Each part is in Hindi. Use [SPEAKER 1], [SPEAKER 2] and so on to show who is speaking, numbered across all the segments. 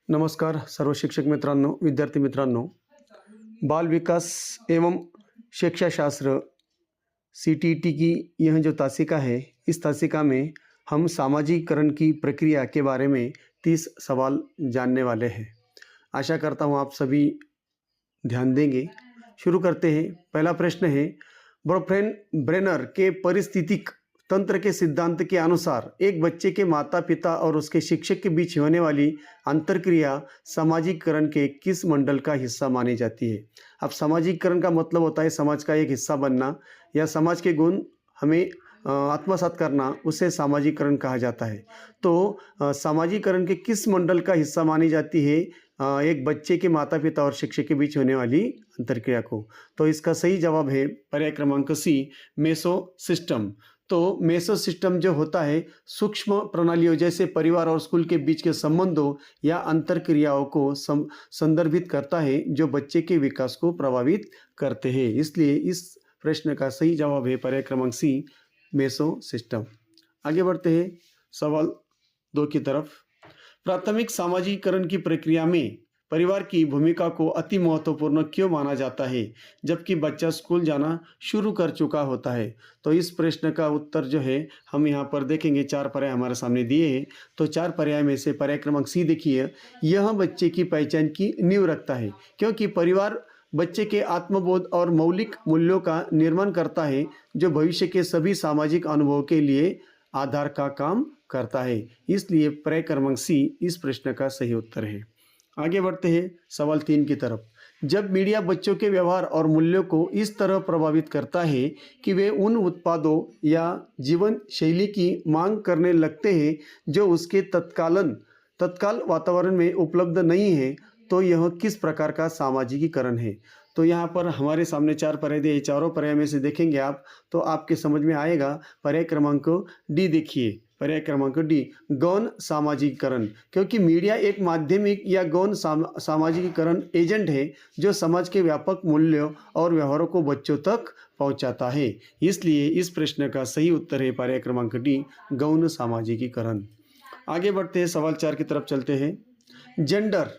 [SPEAKER 1] नमस्कार सर्व शिक्षक मित्रांनो, विद्यार्थी मित्रांनो, बाल विकास एवं शिक्षाशास्त्र सीटीईटी की यह जो तासिका है, इस तासिका में हम सामाजिकरण की प्रक्रिया के बारे में 30 सवाल जानने वाले हैं। आशा करता हूँ आप सभी ध्यान देंगे। शुरू करते हैं। पहला प्रश्न है, ब्रेनर के पारिस्थितिक तंत्र के सिद्धांत के अनुसार एक बच्चे के माता पिता और उसके शिक्षक के बीच होने वाली अंतरक्रिया सामाजिकरण के किस मंडल का हिस्सा मानी जाती है। अब सामाजिकरण का मतलब होता है समाज का एक हिस्सा बनना या समाज के गुण हमें आत्मसात करना, उसे सामाजिकरण कहा जाता है। तो सामाजिकरण के किस मंडल का हिस्सा मानी जाती है एक बच्चे के माता पिता और शिक्षक के बीच होने वाली अंतरक्रिया को। तो इसका सही जवाब है पर्याय क्रमांक सी, मेसो सिस्टम। तो मेसो सिस्टम जो होता है सूक्ष्म प्रणालियों जैसे परिवार और स्कूल के बीच के संबंधों या अंतरक्रियाओं को संदर्भित करता है जो बच्चे के विकास को प्रभावित करते हैं। इसलिए इस प्रश्न का सही जवाब है पर्याय क्रमांक सी, मेसो सिस्टम। आगे बढ़ते हैं सवाल 2 की तरफ। प्राथमिक सामाजिकरण की प्रक्रिया में परिवार की भूमिका को अति महत्वपूर्ण क्यों माना जाता है जबकि बच्चा स्कूल जाना शुरू कर चुका होता है। तो इस प्रश्न का उत्तर जो है हम यहाँ पर देखेंगे। 4 पर्याय हमारे सामने दिए हैं। तो 4 पर्याय में से पर्याय क्रमांक सी देखिए, यह बच्चे की पहचान की नींव रखता है क्योंकि परिवार बच्चे के आत्मबोध और मौलिक मूल्यों का निर्माण करता है जो भविष्य के सभी सामाजिक अनुभवों के लिए आधार का काम करता है। इसलिए पर्याय क्रमांक सी इस प्रश्न का सही उत्तर है। आगे बढ़ते हैं सवाल 3 की तरफ। जब मीडिया बच्चों के व्यवहार और मूल्यों को इस तरह प्रभावित करता है कि वे उन उत्पादों या जीवन शैली की मांग करने लगते हैं जो उसके तत्काल वातावरण में उपलब्ध नहीं है, तो यह किस प्रकार का सामाजिकीकरण है। तो यहाँ पर हमारे सामने 4 पर्याय दिए, चारों पर्याय में से देखेंगे आप तो आपके समझ में आएगा। पर्याय क्रमांक डी देखिए, पर्याय क्रमांक डी, गौण सामाजिकीकरण। क्योंकि मीडिया एक माध्यमिक या गौण सामाजिकीकरण एजेंट है जो समाज के व्यापक मूल्यों और व्यवहारों को बच्चों तक पहुंचाता है। इसलिए इस प्रश्न का सही उत्तर है पर्याय क्रमांक डी, गौण सामाजिकीकरण। आगे बढ़ते हैं सवाल 4 की तरफ चलते हैं। जेंडर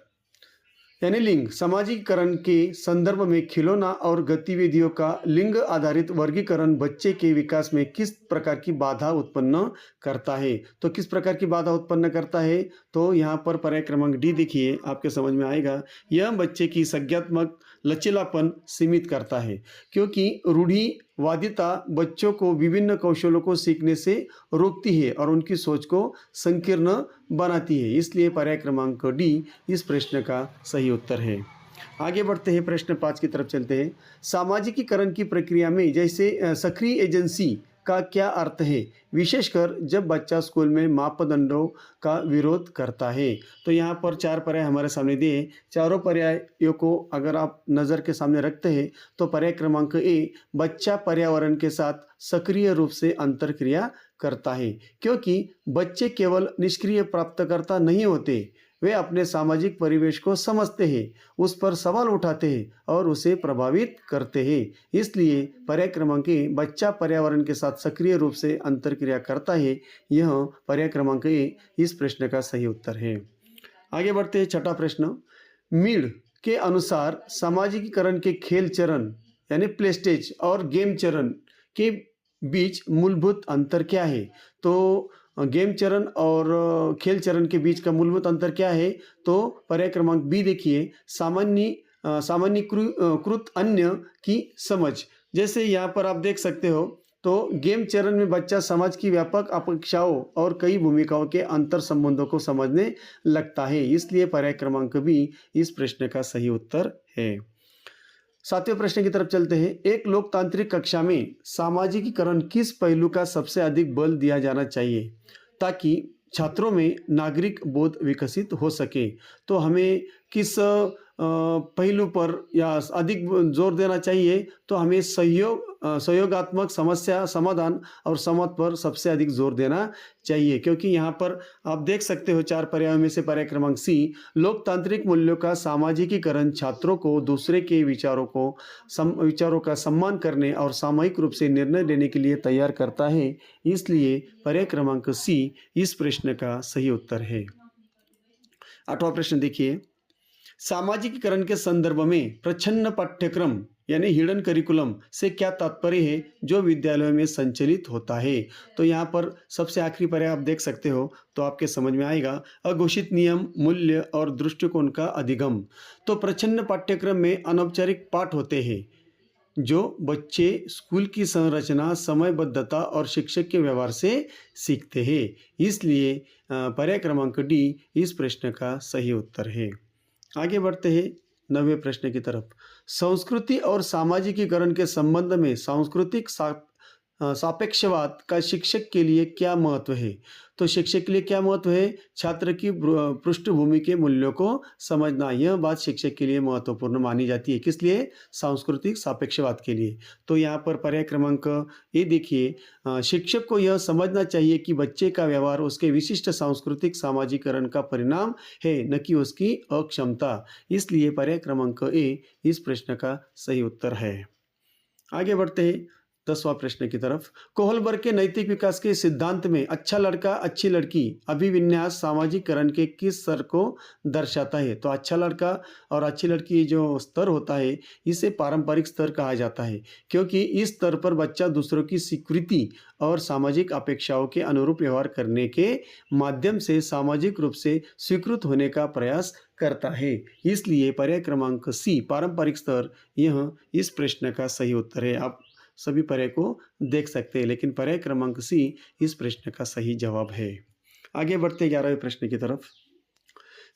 [SPEAKER 1] यानी लिंग सामाजिकरण के संदर्भ में खिलौना और गतिविधियों का लिंग आधारित वर्गीकरण बच्चे के विकास में किस प्रकार की बाधा उत्पन्न करता है। तो किस प्रकार की बाधा उत्पन्न करता है, तो यहाँ पर पर्याय क्रमांक डी देखिए, आपके समझ में आएगा। यह बच्चे की संज्ञात्मक लचीलापन सीमित करता है क्योंकि रूढ़िवादिता बच्चों को विभिन्न कौशलों को सीखने से रोकती है और उनकी सोच को संकीर्ण बनाती है। इसलिए पर्याय क्रमांक डी इस प्रश्न का सही उत्तर है। आगे बढ़ते हैं, प्रश्न 5 की तरफ चलते हैं। सामाजिकीकरण की प्रक्रिया में जैसे सक्रिय एजेंसी का क्या अर्थ है, विशेषकर जब बच्चा स्कूल में मापदंडों का विरोध करता है। तो यहाँ पर 4 पर्याय हमारे सामने दिए। चारों पर्यायों को अगर आप नज़र के सामने रखते हैं तो पर्याय क्रमांक ए, बच्चा पर्यावरण के साथ सक्रिय रूप से अंतरक्रिया करता है क्योंकि बच्चे केवल निष्क्रिय प्राप्तकर्ता नहीं होते, वे अपने सामाजिक परिवेश को समझते हैं, उस पर सवाल उठाते हैं और उसे प्रभावित करते हैं। इसलिए पर्याय क्रमांक ए, बच्चा पर्यावरण के साथ सक्रिय रूप से अंतरक्रिया करता है, यह पर्याय क्रमांक ए इस प्रश्न का सही उत्तर है। आगे बढ़ते हैं, छठा प्रश्न। मीड के अनुसार सामाजिकीकरण के खेल चरण यानी प्ले स्टेज और गेम चरण के बीच मूलभूत अंतर क्या है। तो गेम चरण और खेल चरण के बीच का मूलभूत अंतर क्या है, तो पर्याय क्रमांक बी देखिए, सामान्यीकृत अन्य की समझ। जैसे यहाँ पर आप देख सकते हो तो गेम चरण में बच्चा समाज की व्यापक अपेक्षाओं और कई भूमिकाओं के अंतर संबंधों को समझने लगता है। इसलिए पर्याय क्रमांक बी इस प्रश्न का सही उत्तर है। 7वें प्रश्न की तरफ चलते हैं। एक लोकतांत्रिक कक्षा में सामाजिकीकरण किस पहलू का सबसे अधिक बल दिया जाना चाहिए ताकि छात्रों में नागरिक बोध विकसित हो सके। तो हमें किस पहलू पर या अधिक जोर देना चाहिए, तो हमें सहयोगात्मक समस्या समाधान और समझ पर सबसे अधिक जोर देना चाहिए। क्योंकि यहाँ पर आप देख सकते हो 4 पर्यायों में से पर्याय क्रमांक सी, लोकतांत्रिक मूल्यों का सामाजिकीकरण छात्रों को दूसरे के विचारों का सम्मान करने और सामूहिक रूप से निर्णय लेने के लिए तैयार करता है। इसलिए पर्याय क्रमांक सी इस प्रश्न का सही उत्तर है। 8वां प्रश्न देखिए, सामाजिकीकरण के संदर्भ में प्रच्छन्न पाठ्यक्रम यानी हिडन करिकुलम से क्या तात्पर्य है जो विद्यालयों में संचालित होता है। तो यहाँ पर सबसे आखिरी पर्याय आप देख सकते हो तो आपके समझ में आएगा, अघोषित नियम, मूल्य और दृष्टिकोण का अधिगम। तो प्रच्छन्न पाठ्यक्रम में अनौपचारिक पाठ होते हैं जो बच्चे स्कूल की संरचना, समयबद्धता और शिक्षक के व्यवहार से सीखते हैं। इसलिए पर्याय क्रमांक डी इस प्रश्न का सही उत्तर है। आगे बढ़ते हैं 9वें प्रश्न की तरफ। संस्कृति और सामाजिकीकरण के संबंध में सांस्कृतिक सापेक्षवाद का शिक्षक के लिए क्या महत्व है। तो शिक्षक के लिए क्या महत्व है, छात्र की पृष्ठभूमि के मूल्यों को समझना, यह बात शिक्षक के लिए महत्वपूर्ण मानी जाती है। किस लिए, सांस्कृतिक सापेक्षवाद के लिए। तो यहाँ पर पर्याय क्रमांक ए देखिए, शिक्षक को यह समझना चाहिए कि बच्चे का व्यवहार उसके विशिष्ट सांस्कृतिक सामाजिकरण का परिणाम है, न कि उसकी अक्षमता। इसलिए पर्याय क्रमांक ए इस प्रश्न का सही उत्तर है। आगे बढ़ते हैं 10वां प्रश्न की तरफ। कोहलबर्ग के नैतिक विकास के सिद्धांत में अच्छा लड़का, अच्छी लड़की अभिविन्यास सामाजिकरण के किस स्तर को दर्शाता है। तो अच्छा लड़का और अच्छी लड़की जो स्तर होता है इसे पारंपरिक स्तर कहा जाता है, क्योंकि इस स्तर पर बच्चा दूसरों की स्वीकृति और सामाजिक अपेक्षाओं के अनुरूप व्यवहार करने के माध्यम से सामाजिक रूप से स्वीकृत होने का प्रयास करता है। इसलिए पर्याय क्रमांक सी पारंपरिक स्तर यह इस प्रश्न का सही उत्तर है। आप सभी पर्याय को देख सकते हैं, लेकिन पर्याय क्रमांक सी इस प्रश्न का सही जवाब है। आगे बढ़ते 11वें प्रश्न की तरफ।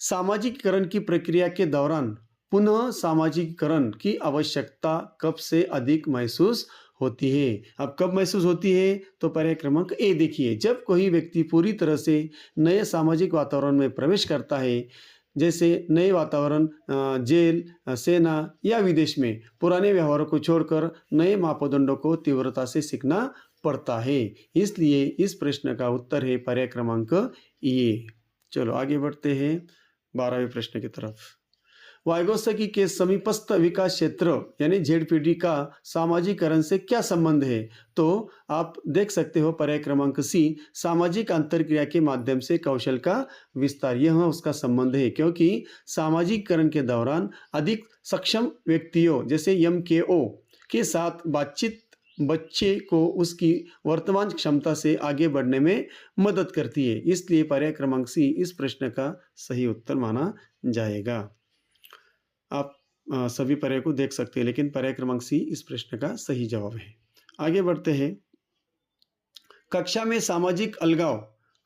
[SPEAKER 1] सामाजिकीकरण की प्रक्रिया के दौरान पुनः सामाजिकीकरण की आवश्यकता कब से अधिक महसूस होती है। अब कब महसूस होती है, तो पर्याय क्रमांक ए देखिए, जब कोई व्यक्ति पूरी तरह से नए सामाजिक वातावरण में प्रवेश करता है, जैसे नए वातावरण, जेल, सेना या विदेश में पुराने व्यवहारों को छोड़कर नए मापदंडों को तीव्रता से सीखना पड़ता है। इसलिए इस प्रश्न का उत्तर है पर्याय क्रमांक ए। चलो आगे बढ़ते हैं 12वें प्रश्न की तरफ। वाइगोत्स्की के समीपस्थ विकास क्षेत्र यानी ZPD का सामाजिकरण से क्या संबंध है। तो आप देख सकते हो पर्याय क्रमांक सी, सामाजिक अंतरक्रिया के माध्यम से कौशल का विस्तार, यह उसका संबंध है। क्योंकि सामाजिकरण के दौरान अधिक सक्षम व्यक्तियों जैसे MKO के साथ बातचीत बच्चे को उसकी वर्तमान क्षमता से आगे बढ़ने में मदद करती है। इसलिए पर्याय क्रमांक सी इस प्रश्न का सही उत्तर माना जाएगा। आप सभी पर्याय को देख सकते हैं, लेकिन पर्याय क्रमांक सी इस प्रश्न का सही जवाब है। आगे बढ़ते हैं। कक्षा में सामाजिक अलगाव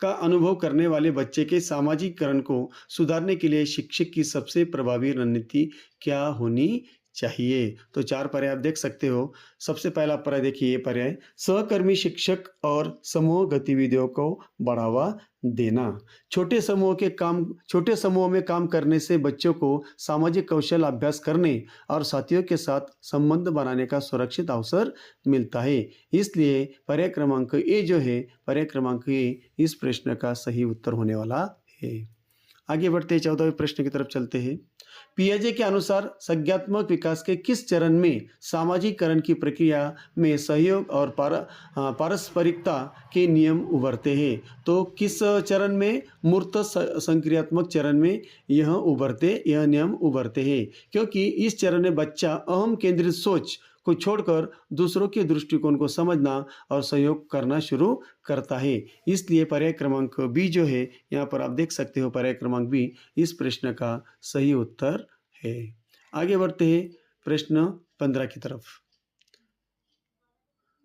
[SPEAKER 1] का अनुभव करने वाले बच्चे के सामाजिकरण को सुधारने के लिए शिक्षक की सबसे प्रभावी रणनीति क्या होनी चाहिए। तो 4 पर्याय आप देख सकते हो। सबसे पहला पर्याय देखिए, ये पर्याय सहकर्मी शिक्षक और समूह गतिविधियों को बढ़ावा देना। छोटे समूहों में काम करने से बच्चों को सामाजिक कौशल अभ्यास करने और साथियों के साथ संबंध बनाने का सुरक्षित अवसर मिलता है। इसलिए पर्याय क्रमांक ए जो है, पर्याय क्रमांक ए इस प्रश्न का सही उत्तर होने वाला है। आगे बढ़ते 14वें प्रश्न की तरफ चलते हैं। पियाजे के अनुसार संज्ञात्मक विकास के किस चरण में सामाजिकरण की प्रक्रिया में सहयोग और पारस्परिकता के नियम उभरते हैं। तो किस चरण में, मूर्त संक्रियात्मक चरण में यह नियम उभरते हैं, क्योंकि इस चरण में बच्चा अहम केंद्रित सोच को छोड़कर दूसरों के दृष्टिकोण को समझना और सहयोग करना शुरू करता है। इसलिए पर्याय क्रमांक बी जो है, यहाँ पर आप देख सकते हो पर्याय क्रमांक बी इस प्रश्न का सही उत्तर है। आगे बढ़ते हैं प्रश्न 15 की तरफ।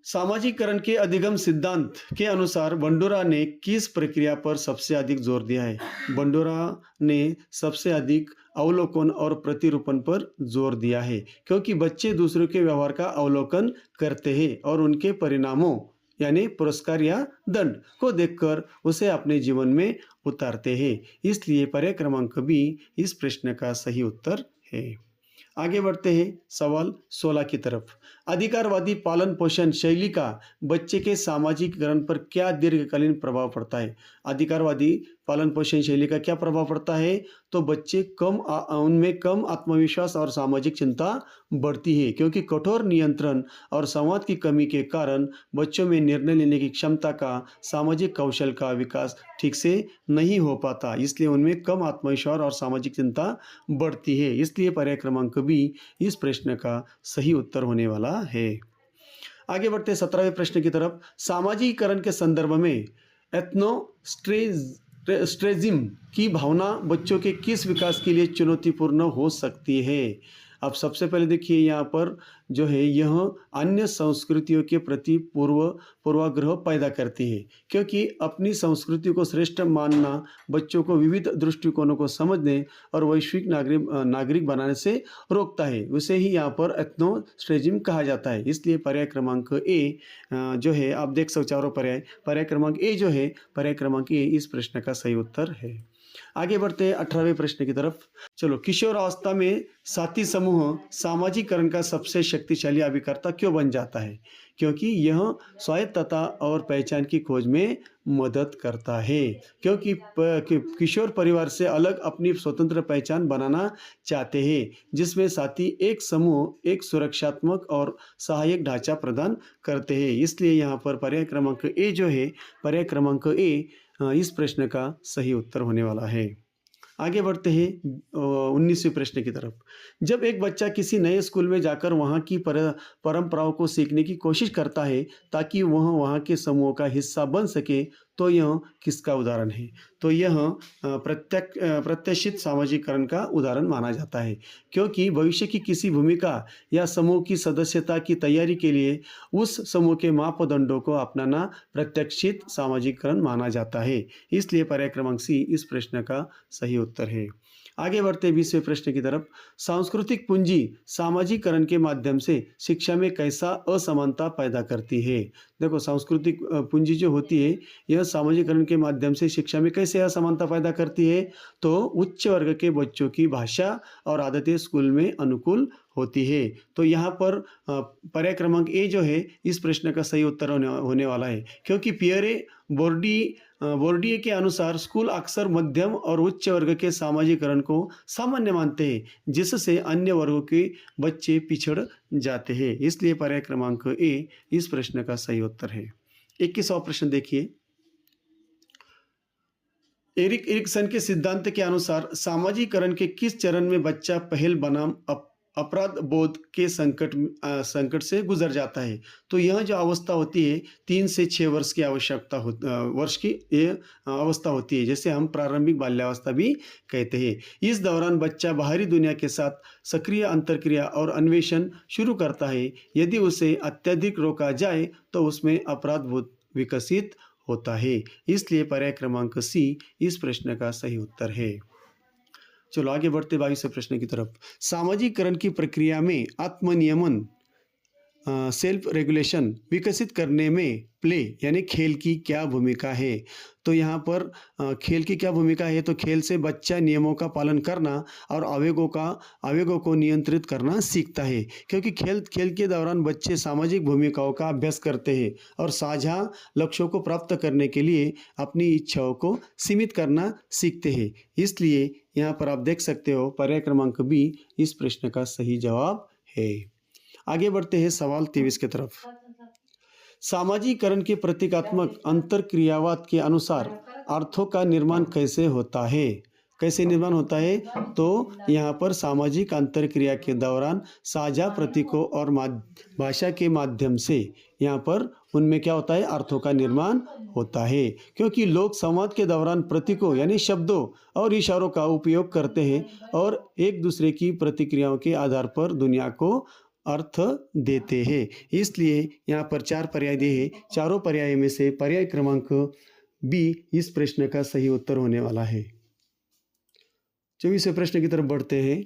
[SPEAKER 1] सामाजिकरण के अधिगम सिद्धांत के अनुसार बंडूरा ने किस प्रक्रिया पर सबसे अधिक जोर दिया है। बंडूरा ने सबसे अधिक अवलोकन और प्रतिरूपण पर जोर दिया है, क्योंकि बच्चे दूसरों के व्यवहार का अवलोकन करते हैं और उनके परिणामों यानी पुरस्कार या दंड को देखकर उसे अपने जीवन में उतारते हैं। इसलिए पर्याय क्रमांक बी इस प्रश्न का सही उत्तर है। आगे बढ़ते हैं सवाल 16 की तरफ। अधिकारवादी पालन पोषण शैली का बच्चे के सामाजिकरण पर क्या दीर्घकालीन प्रभाव पड़ता है? अधिकारवादी पालन पोषण शैली का क्या प्रभाव पड़ता है? तो बच्चे उनमें कम आत्मविश्वास और सामाजिक चिंता बढ़ती है, क्योंकि कठोर नियंत्रण और संवाद की कमी के कारण बच्चों में निर्णय लेने की क्षमता का, सामाजिक कौशल का विकास ठीक से नहीं हो पाता। इसलिए उनमें कम आत्मविश्वास और सामाजिक चिंता बढ़ती है। इसलिए पर्याय क्रमांक बी इस प्रश्न का सही उत्तर होने वाला है। आगे बढ़ते 17वें प्रश्न की तरफ। सामाजिकरण के संदर्भ में एथनोस्ट्रेजिज्म की भावना बच्चों के किस विकास के लिए चुनौतीपूर्ण हो सकती है? अब सबसे पहले देखिए, यहाँ पर जो है यह अन्य संस्कृतियों के प्रति पूर्वाग्रह पैदा करती है, क्योंकि अपनी संस्कृति को श्रेष्ठ मानना बच्चों को विविध दृष्टिकोणों को समझने और वैश्विक नागरिक बनाने से रोकता है। उसे ही यहाँ पर एथनोस्ट्रेजिज्म कहा जाता है। इसलिए पर्याय क्रमांक ए जो है, आप देख सकते चारों पर्याय क्रमांक ए जो है, पर्याय क्रमांक ए इस प्रश्न का सही उत्तर है। आगे बढ़ते हैं 18वें प्रश्न की तरफ। चलो, किशोरावस्था में साथी समूह सामाजिकरण का सबसे शक्तिशाली अभिकर्ता क्यों बन जाता है? क्योंकि यह स्वायत्तता और पहचान की खोज में मदद करता है। क्योंकि किशोर परिवार से अलग अपनी स्वतंत्र पहचान बनाना चाहते हैं, जिसमें साथी एक समूह एक सुरक्षात्मक और सहायक ढांचा प्रदान करते हैं। इसलिए यहाँ पर पर्याय क्रमांक ए जो है, पर्याय क्रमांक ए इस प्रश्न का सही उत्तर होने वाला है। आगे बढ़ते हैं 19वें प्रश्न की तरफ। जब एक बच्चा किसी नए स्कूल में जाकर वहाँ की परंपराओं को सीखने की कोशिश करता है ताकि वह वहाँ के समूह का हिस्सा बन सके, तो यह किसका उदाहरण है? तो यह प्रत्याशित सामाजिकरण का उदाहरण माना जाता है, क्योंकि भविष्य की किसी भूमिका या समूह की सदस्यता की तैयारी के लिए उस समूह के मापदंडों को अपनाना प्रत्याशित सामाजिकरण माना जाता है। इसलिए पर्याय क्रमांक सी इस प्रश्न का सही उत्तर है। आगे बढ़ते 20वें प्रश्न की तरफ। सांस्कृतिक पूंजी सामाजिकरण के माध्यम से शिक्षा में कैसा असमानता पैदा करती है? देखो, सांस्कृतिक पूंजी जो होती है, यह सामाजिकरण के माध्यम से शिक्षा में कैसे असमानता पैदा करती है? तो उच्च वर्ग के बच्चों की भाषा और आदतें स्कूल में अनुकूल होती है। तो यहाँ पर पर्याय क्रमांक ए जो है, इस प्रश्न का सही उत्तर होने वाला है, क्योंकि पियरे बोर्डिये के अनुसार स्कूल अक्सर मध्यम और उच्च वर्ग के सामाजिकरण को सामान्य मानते हैं, जिससे अन्य वर्गों के बच्चे पिछड़ जाते हैं। इसलिए पर्याय क्रमांक ए इस प्रश्न का सही उत्तर है। 21वां प्रश्न देखिए। एरिक्सन के सिद्धांत के अनुसार सामाजिकरण के किस चरण में बच्चा पहल बनाम अपराध बोध के संकट से गुजर जाता है? तो यह जो अवस्था होती है 3 से 6 वर्ष की वर्ष की ये अवस्था होती है, जैसे हम प्रारंभिक बाल्यावस्था भी कहते हैं। इस दौरान बच्चा बाहरी दुनिया के साथ सक्रिय अंतर्क्रिया और अन्वेषण शुरू करता है। यदि उसे अत्यधिक रोका जाए तो उसमें अपराध बोध विकसित होता है। इसलिए पर्याय क्रमांक सी इस प्रश्न का सही उत्तर है। चलो आगे बढ़ते 22वें प्रश्न की तरफ। सामाजिकरण की प्रक्रिया में आत्मनियमन सेल्फ रेगुलेशन विकसित करने में प्ले यानी खेल की क्या भूमिका है? तो यहाँ पर खेल की क्या भूमिका है? तो खेल से बच्चा नियमों का पालन करना और आवेगों को नियंत्रित करना सीखता है, क्योंकि खेल के दौरान बच्चे सामाजिक भूमिकाओं का अभ्यास करते हैं और साझा लक्ष्यों को प्राप्त करने के लिए अपनी इच्छाओं को सीमित करना सीखते हैं। इसलिए यहाँ पर आप देख सकते हो पर्याय क्रमांक बी इस प्रश्न का सही जवाब है। आगे बढ़ते हैं सवाल 23 की तरफ। सामाजिकरण के प्रतीकात्मक अंतरक्रियावाद के अनुसार अर्थों का निर्माण कैसे होता है? कैसे निर्माण होता है? तो यहाँ पर सामाजिक अंतरक्रिया के दौरान साझा प्रतीकों और भाषा के माध्यम से यहाँ पर उनमें क्या होता है? अर्थों का निर्माण होता है, क्योंकि लोग संवाद के दौरान प्रतीकों यानी शब्दों और इशारों का उपयोग करते हैं और एक दूसरे की प्रतिक्रियाओं के आधार पर दुनिया को अर्थ देते हैं। इसलिए यहाँ पर 4 पर्याय दिए हैं। चारों पर्याय में से पर्याय क्रमांक बी इस प्रश्न का सही उत्तर होने वाला है। 24वें प्रश्न की तरफ बढ़ते हैं।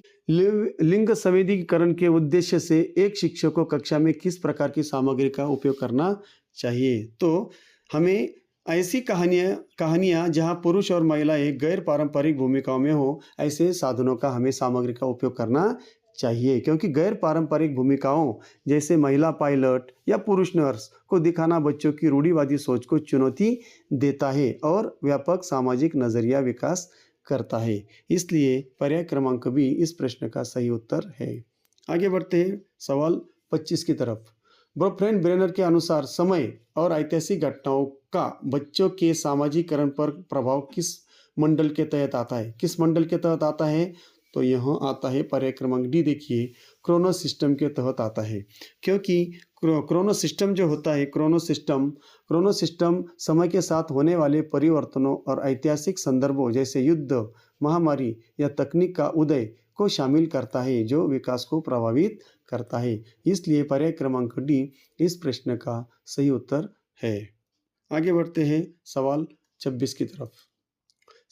[SPEAKER 1] लिंग संवेदीकरण के उद्देश्य से एक शिक्षक को कक्षा में किस प्रकार की सामग्री का उपयोग करना चाहिए? तो हमें ऐसी कहानियाँ जहाँ पुरुष और महिलाएं गैर पारंपरिक भूमिकाओं में हो, ऐसे साधनों का हमें सामग्री का उपयोग करना चाहिए, क्योंकि गैर पारंपरिक भूमिकाओं जैसे महिला पायलट या पुरुष नर्स को दिखाना बच्चों की रूढ़िवादी सोच को चुनौती देता है और व्यापक सामाजिक नजरिया विकास करता है। इसलिए पर्याय क्रमांक बी इस प्रश्न का सही उत्तर है। आगे बढ़ते हैं सवाल 25 की तरफ। ब्रोफ्रेंड ब्रेनर के अनुसार समय और ऐतिहासिक घटनाओं का बच्चों के सामाजिकरण पर प्रभाव किस मंडल के तहत आता है? किस मंडल के तहत आता है? तो यहाँ आता है पर्याय क्रमांक डी। देखिए, क्रोनो सिस्टम के तहत आता है, क्योंकि क्रोनो सिस्टम जो होता है, क्रोनो सिस्टम समय के साथ होने वाले परिवर्तनों और ऐतिहासिक संदर्भों जैसे युद्ध, महामारी या तकनीक का उदय को शामिल करता है, जो विकास को प्रभावित करता है। इसलिए पर्याय क्रमांक डी इस प्रश्न का सही उत्तर है। आगे बढ़ते हैं सवाल 26 की तरफ।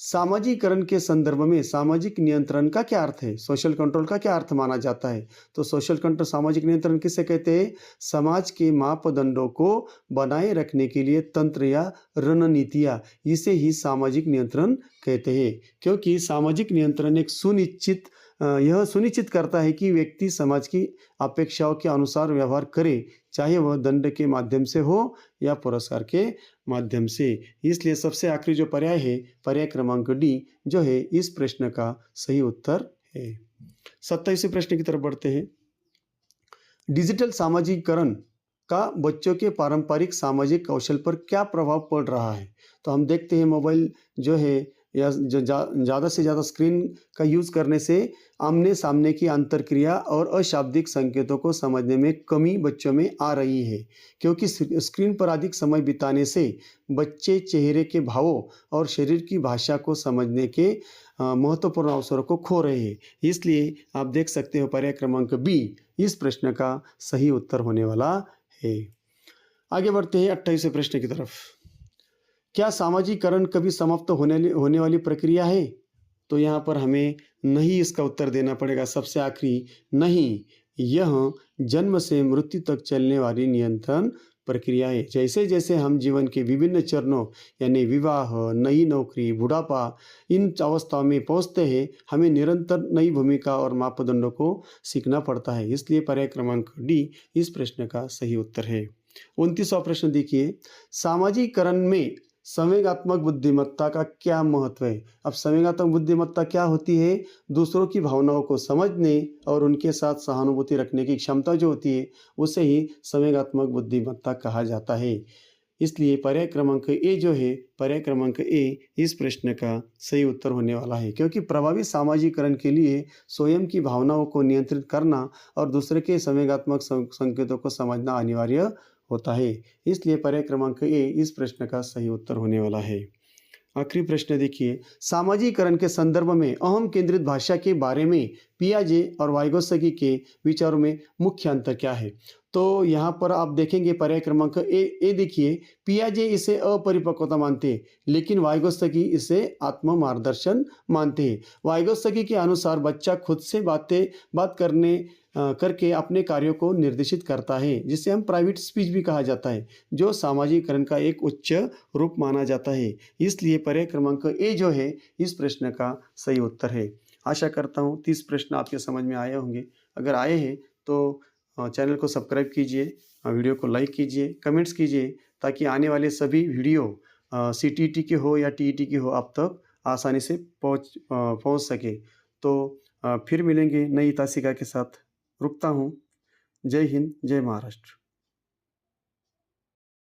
[SPEAKER 1] सामाजिकरण के संदर्भ में सामाजिक नियंत्रण का क्या अर्थ है? सोशल कंट्रोल का क्या अर्थ माना जाता है? तो सोशल कंट्रोल, सामाजिक नियंत्रण किसे कहते हैं? समाज के मापदंडों को बनाए रखने के लिए तंत्र या रणनीतियाँ, इसे ही सामाजिक नियंत्रण कहते हैं। क्योंकि सामाजिक नियंत्रण एक यह सुनिश्चित करता है कि व्यक्ति समाज की अपेक्षाओं के अनुसार व्यवहार करे, चाहे वह दंड के माध्यम से हो या पुरस्कार के माध्यम से। इसलिए सबसे आखिरी जो पर्याय है, पर्याय क्रमांक डी, जो है इस प्रश्न का सही उत्तर है। 27वें प्रश्न की तरफ बढ़ते हैं। डिजिटल सामाजिकरण का बच्चों के पारंपरिक सामाजिक कौशल पर क्या प्रभाव पड़ रहा है? तो हम देखते हैं मोबाइल जो है या ज़्यादा से ज़्यादा स्क्रीन का यूज़ करने से आमने सामने की अंतर्क्रिया और अशाब्दिक संकेतों को समझने में कमी बच्चों में आ रही है, क्योंकि स्क्रीन पर अधिक समय बिताने से बच्चे चेहरे के भावों और शरीर की भाषा को समझने के महत्वपूर्ण अवसरों को खो रहे हैं। इसलिए आप देख सकते हो पर्याय क्रमांक बी इस प्रश्न का सही उत्तर होने वाला है। आगे बढ़ते हैं 28वें प्रश्न की तरफ। क्या सामाजिकरण कभी समाप्त होने वाली प्रक्रिया है? तो यहाँ पर हमें नहीं इसका उत्तर देना पड़ेगा। सबसे आखिरी नहीं, यह जन्म से मृत्यु तक चलने वाली नियंत्रण प्रक्रिया है। जैसे जैसे हम जीवन के विभिन्न चरणों यानी विवाह, नई नौकरी, बुढ़ापा, इन अवस्थाओं में पहुँचते हैं, हमें निरंतर नई भूमिका और मापदंडों को सीखना पड़ता है। इसलिए पर्याय क्रमांक डी इस प्रश्न का सही उत्तर है। 29वां प्रश्न देखिए, सामाजिकरण में संवेगात्मक बुद्धिमत्ता का क्या महत्व है? अब संवेगात्मक बुद्धिमत्ता क्या होती है? दूसरों की भावनाओं को समझने और उनके साथ सहानुभूति रखने की क्षमता जो होती है, उसे ही संवेगात्मक बुद्धिमत्ता कहा जाता है। इसलिए पर्याय क्रमांक ए जो है, पर्याय क्रमांक ए इस प्रश्न का सही उत्तर होने वाला है, क्योंकि प्रभावी सामाजिकरण के लिए स्वयं की भावनाओं को नियंत्रित करना और दूसरे के संवेगात्मक संकेतों को समझना अनिवार्य होता है। इसलिए पर्याय क्रमांक ए इस प्रश्न का सही उत्तर होने वाला है। आखिरी प्रश्न देखिए, सामाजिकरण के संदर्भ में अहम केंद्रित भाषा के बारे में पियाजे और वाइगोत्स्की के विचारों में मुख्य अंतर क्या है? तो यहाँ पर आप देखेंगे पर्याय क्रमांक ए देखिए, पियाजे इसे अपरिपक्वता मानते हैं, लेकिन वाइगोत्स्की इसे आत्म मार्गदर्शन मानते हैं। वाइगोत्स्की के अनुसार बच्चा खुद से बात करके अपने कार्यों को निर्देशित करता है, जिसे हम प्राइवेट स्पीच भी कहा जाता है, जो सामाजिकरण का एक उच्च रूप माना जाता है। इसलिए पर्याय क्रमांक ए जो है इस प्रश्न का सही उत्तर है। आशा करता हूँ 30 प्रश्न आपके समझ में आए होंगे। अगर आए हैं तो चैनल को सब्सक्राइब कीजिए, वीडियो को लाइक कीजिए, कमेंट्स कीजिए, ताकि आने वाले सभी वीडियो CTET के हो या TET के हो आप तक आसानी से पहुँच सके। तो फिर मिलेंगे नई तासिका के साथ। रुकता हूँ। जय हिंद, जय महाराष्ट्र।